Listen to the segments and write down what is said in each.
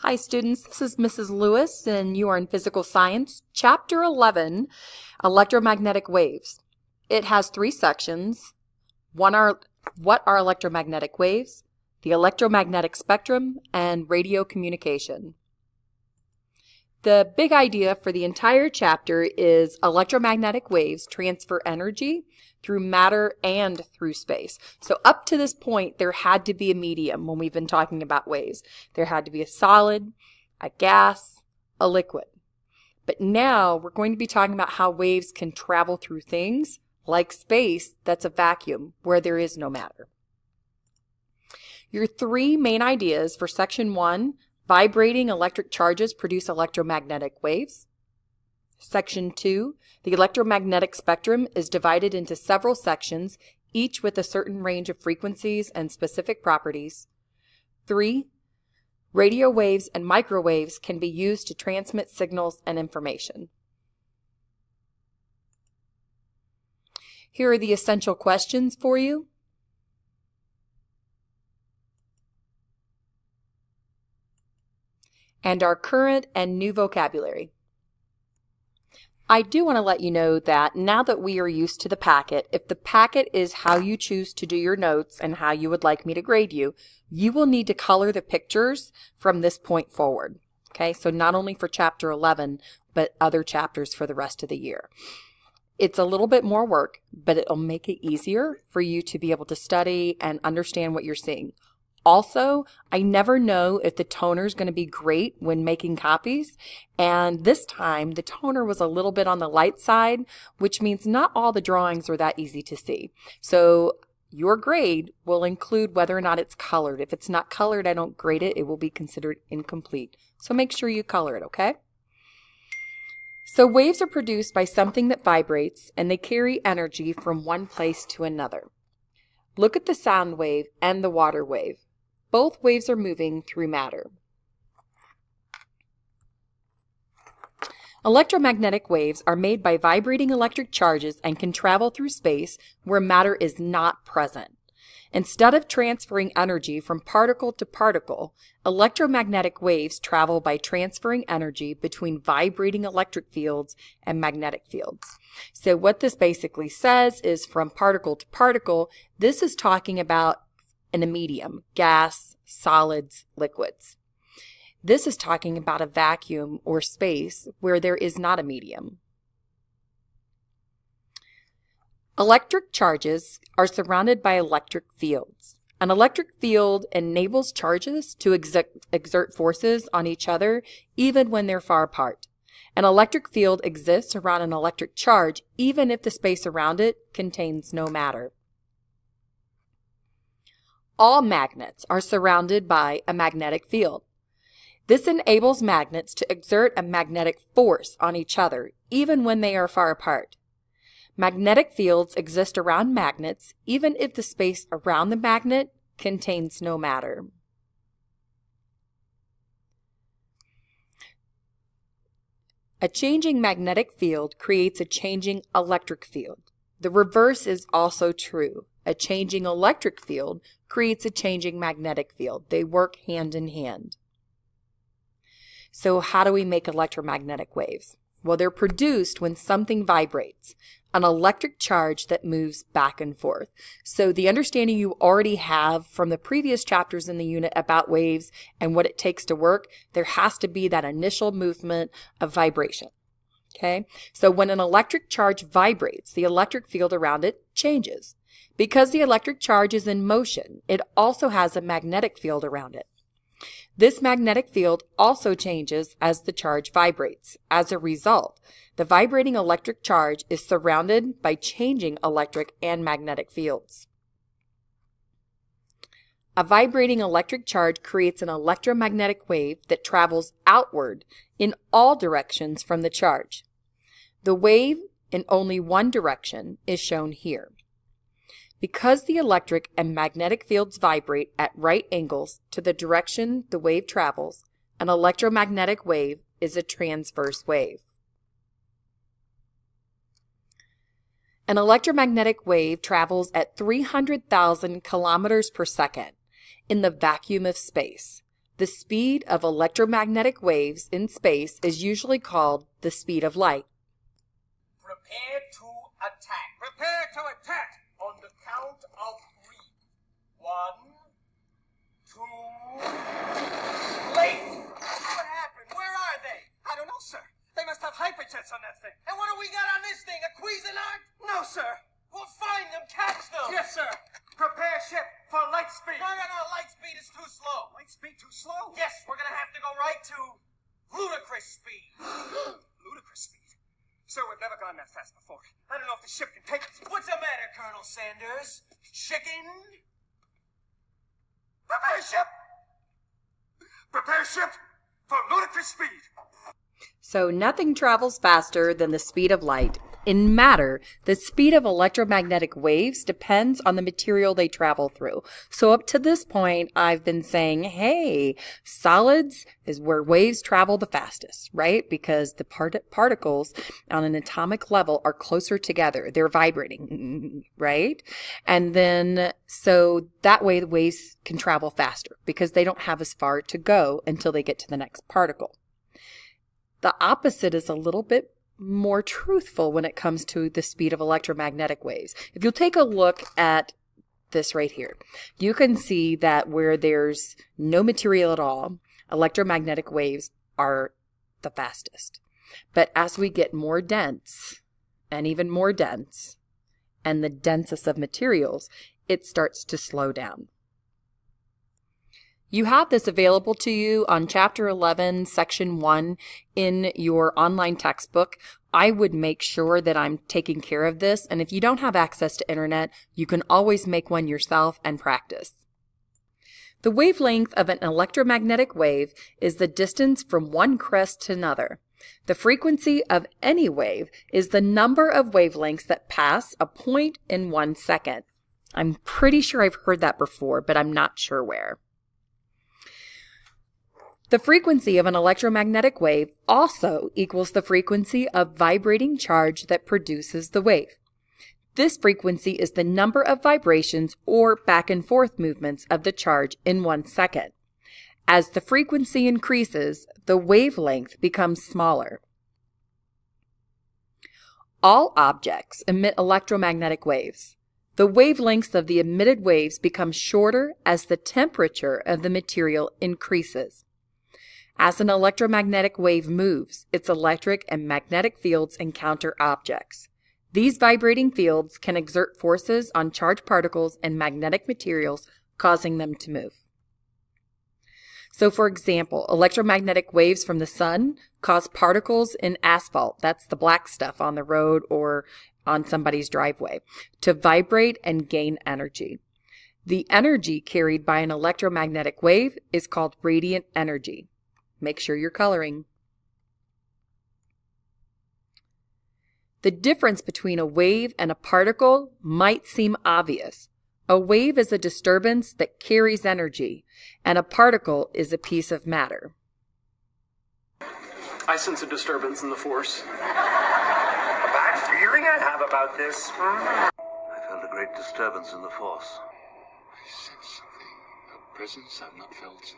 Hi students, this is Mrs. Lewis and you are in Physical Science, Chapter 11, Electromagnetic Waves. It has 3 sections. What are electromagnetic waves, the electromagnetic spectrum, and radio communication. The big idea for the entire chapter is electromagnetic waves transfer energy through matter and through space. So up to this point, there had to be a medium when we've been talking about waves. There had to be a solid, a gas, a liquid. But now we're going to be talking about how waves can travel through things like space that's a vacuum where there is no matter. Your 3 main ideas for section 1, vibrating electric charges produce electromagnetic waves. Section 2, the electromagnetic spectrum is divided into several sections, each with a certain range of frequencies and specific properties. 3, radio waves and microwaves can be used to transmit signals and information. Here are the essential questions for you. And our current and new vocabulary. I do want to let you know that now that we are used to the packet, if the packet is how you choose to do your notes and how you would like me to grade you, you will need to color the pictures from this point forward. Okay, so not only for chapter 11, but other chapters for the rest of the year. It's a little bit more work, but it'll make it easier for you to be able to study and understand what you're seeing. Also, I never know if the toner is going to be great when making copies, and this time the toner was a little bit on the light side, which means not all the drawings are that easy to see. So your grade will include whether or not it's colored. If it's not colored, I don't grade it. It will be considered incomplete. So make sure you color it, okay? So waves are produced by something that vibrates, and they carry energy from one place to another. Look at the sound wave and the water wave. Both waves are moving through matter. Electromagnetic waves are made by vibrating electric charges and can travel through space where matter is not present. Instead of transferring energy from particle to particle, electromagnetic waves travel by transferring energy between vibrating electric fields and magnetic fields. So what this basically says is from particle to particle, this is talking about in a medium, gas, solids, liquids. This is talking about a vacuum or space where there is not a medium. Electric charges are surrounded by electric fields. An electric field enables charges to exert forces on each other even when they're far apart. An electric field exists around an electric charge even if the space around it contains no matter. All magnets are surrounded by a magnetic field. This enables magnets to exert a magnetic force on each other, even when they are far apart. Magnetic fields exist around magnets, even if the space around the magnet contains no matter. A changing magnetic field creates a changing electric field. The reverse is also true. A changing electric field creates a changing magnetic field. They work hand in hand. So how do we make electromagnetic waves? Well, they're produced when something vibrates, an electric charge that moves back and forth. So the understanding you already have from the previous chapters in the unit about waves and what it takes to work, there has to be that initial movement of vibration. Okay? So when an electric charge vibrates, the electric field around it changes. Because the electric charge is in motion, it also has a magnetic field around it. This magnetic field also changes as the charge vibrates. As a result, the vibrating electric charge is surrounded by changing electric and magnetic fields. A vibrating electric charge creates an electromagnetic wave that travels outward in all directions from the charge. The wave in only one direction is shown here. Because the electric and magnetic fields vibrate at right angles to the direction the wave travels, an electromagnetic wave is a transverse wave. An electromagnetic wave travels at 300,000 kilometers per second in the vacuum of space. The speed of electromagnetic waves in space is usually called the speed of light. Prepare to attack. Prepare to attack on the count of 3. 1, 2... Late! What happened? Where are they? I don't know, sir. They must have hyperjets on that thing. And what do we got on this thing? A Cuisinart? No, sir. We'll find them, catch them. Yes, sir. Prepare ship for light speed. No. Light speed is too slow. Light speed too slow? Yes, we're going to have to go right to ludicrous speed. Ludicrous speed? Sir, we've never gone that fast before. I don't know if the ship can take it. What's the matter, Colonel Sanders? Chicken? Prepare ship! Prepare ship for ludicrous speed. So nothing travels faster than the speed of light. In matter, the speed of electromagnetic waves depends on the material they travel through. So up to this point, I've been saying, hey, solids is where waves travel the fastest, right? Because the particles on an atomic level are closer together. They're vibrating, right? And then, so that way the waves can travel faster because they don't have as far to go until they get to the next particle. The opposite is a little bit more truthful when it comes to the speed of electromagnetic waves. If you'll take a look at this right here, you can see that where there's no material at all, electromagnetic waves are the fastest. But as we get more dense and even more dense, and the densest of materials, it starts to slow down. You have this available to you on Chapter 11, Section 1 in your online textbook. I would make sure that I'm taking care of this, and if you don't have access to internet, you can always make one yourself and practice. The wavelength of an electromagnetic wave is the distance from one crest to another. The frequency of any wave is the number of wavelengths that pass a point in 1 second. I'm pretty sure I've heard that before, but I'm not sure where. The frequency of an electromagnetic wave also equals the frequency of vibrating charge that produces the wave. This frequency is the number of vibrations or back and forth movements of the charge in 1 second. As the frequency increases, the wavelength becomes smaller. All objects emit electromagnetic waves. The wavelengths of the emitted waves become shorter as the temperature of the material increases. As an electromagnetic wave moves, its electric and magnetic fields encounter objects. These vibrating fields can exert forces on charged particles and magnetic materials, causing them to move. So, for example, electromagnetic waves from the sun cause particles in asphalt, that's the black stuff on the road or on somebody's driveway, to vibrate and gain energy. The energy carried by an electromagnetic wave is called radiant energy. Make sure you're coloring. The difference between a wave and a particle might seem obvious. A wave is a disturbance that carries energy, and a particle is a piece of matter. I sense a disturbance in the force. A bad feeling I have about this. I felt a great disturbance in the force. I sense something, a presence I've not felt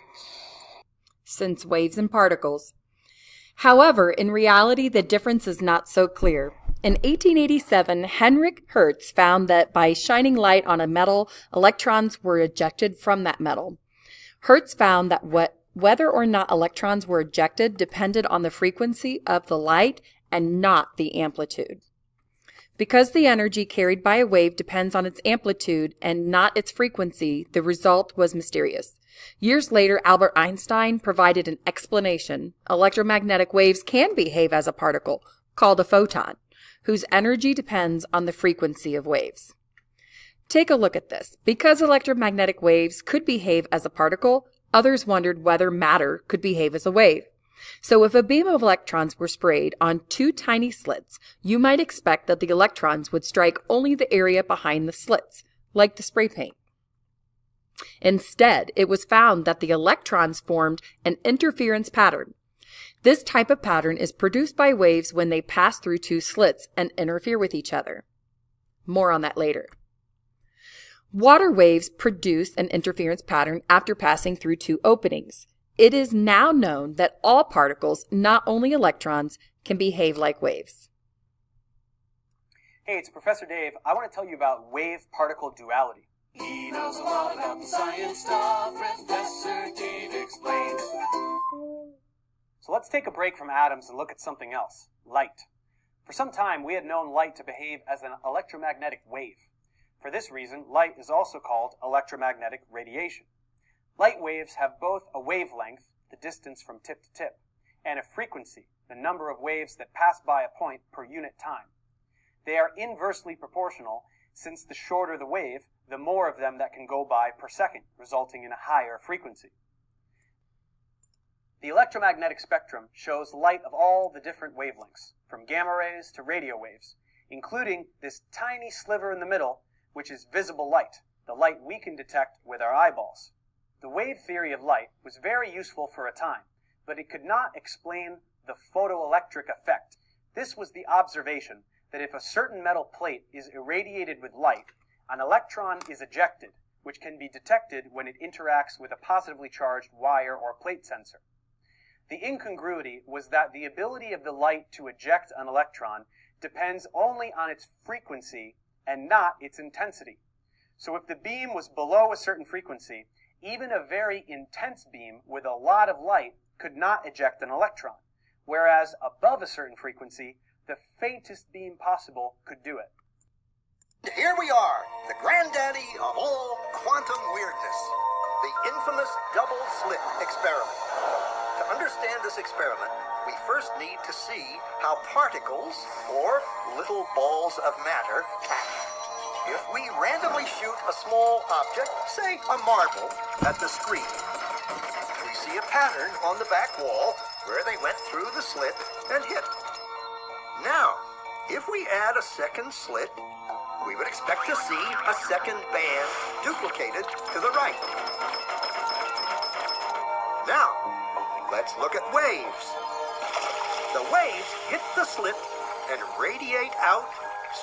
since waves and particles. However, in reality, the difference is not so clear. In 1887, Heinrich Hertz found that by shining light on a metal, electrons were ejected from that metal. Hertz found that whether or not electrons were ejected depended on the frequency of the light and not the amplitude. Because the energy carried by a wave depends on its amplitude and not its frequency, the result was mysterious. Years later, Albert Einstein provided an explanation. Electromagnetic waves can behave as a particle, called a photon, whose energy depends on the frequency of waves. Take a look at this. Because electromagnetic waves could behave as a particle, others wondered whether matter could behave as a wave. So if a beam of electrons were sprayed on 2 tiny slits, you might expect that the electrons would strike only the area behind the slits, like the spray paint. Instead, it was found that the electrons formed an interference pattern. This type of pattern is produced by waves when they pass through 2 slits and interfere with each other. More on that later. Water waves produce an interference pattern after passing through 2 openings. It is now known that all particles, not only electrons, can behave like waves. Hey, it's Professor Dave. I want to tell you about wave-particle duality. He knows a lot about the science stuff. Professor Dave explains. So let's take a break from atoms and look at something else, light. For some time, we had known light to behave as an electromagnetic wave. For this reason, light is also called electromagnetic radiation. Light waves have both a wavelength, the distance from tip to tip, and a frequency, the number of waves that pass by a point per unit time. They are inversely proportional, since the shorter the wave, the more of them that can go by per second, resulting in a higher frequency. The electromagnetic spectrum shows light of all the different wavelengths, from gamma rays to radio waves, including this tiny sliver in the middle, which is visible light, the light we can detect with our eyeballs. The wave theory of light was very useful for a time, but it could not explain the photoelectric effect. This was the observation that if a certain metal plate is irradiated with light, an electron is ejected, which can be detected when it interacts with a positively charged wire or plate sensor. The incongruity was that the ability of the light to eject an electron depends only on its frequency and not its intensity. So if the beam was below a certain frequency, even a very intense beam with a lot of light could not eject an electron, whereas above a certain frequency, the faintest beam possible could do it. Here we are, the granddaddy of all quantum weirdness, the infamous double slit experiment. To understand this experiment, we first need to see how particles, or little balls of matter, act. If we randomly shoot a small object, say a marble, at the screen, we see a pattern on the back wall where they went through the slit and hit. Now, if we add a second slit, we would expect to see a second band duplicated to the right. Now, let's look at waves. The waves hit the slit and radiate out,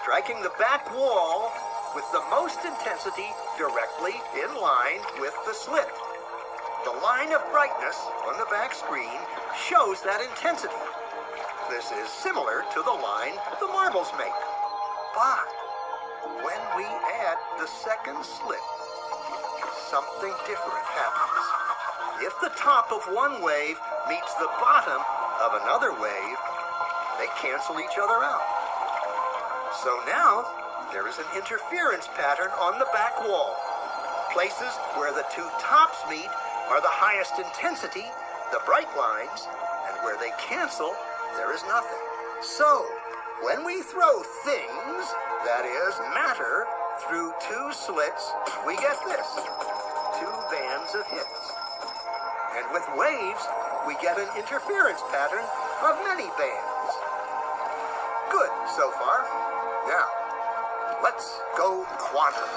striking the back wall with the most intensity directly in line with the slit. The line of brightness on the back screen shows that intensity. This is similar to the line the marbles make. But when we add the second slit, something different happens. If the top of one wave meets the bottom of another wave, they cancel each other out. So now, there is an interference pattern on the back wall. Places where the two tops meet are the highest intensity, the bright lines, and where they cancel, there is nothing. So, when we throw things, that is, matter, through two slits, we get this, two bands of hits. And with waves, we get an interference pattern of many bands. Good so far. Now, let's go quantum.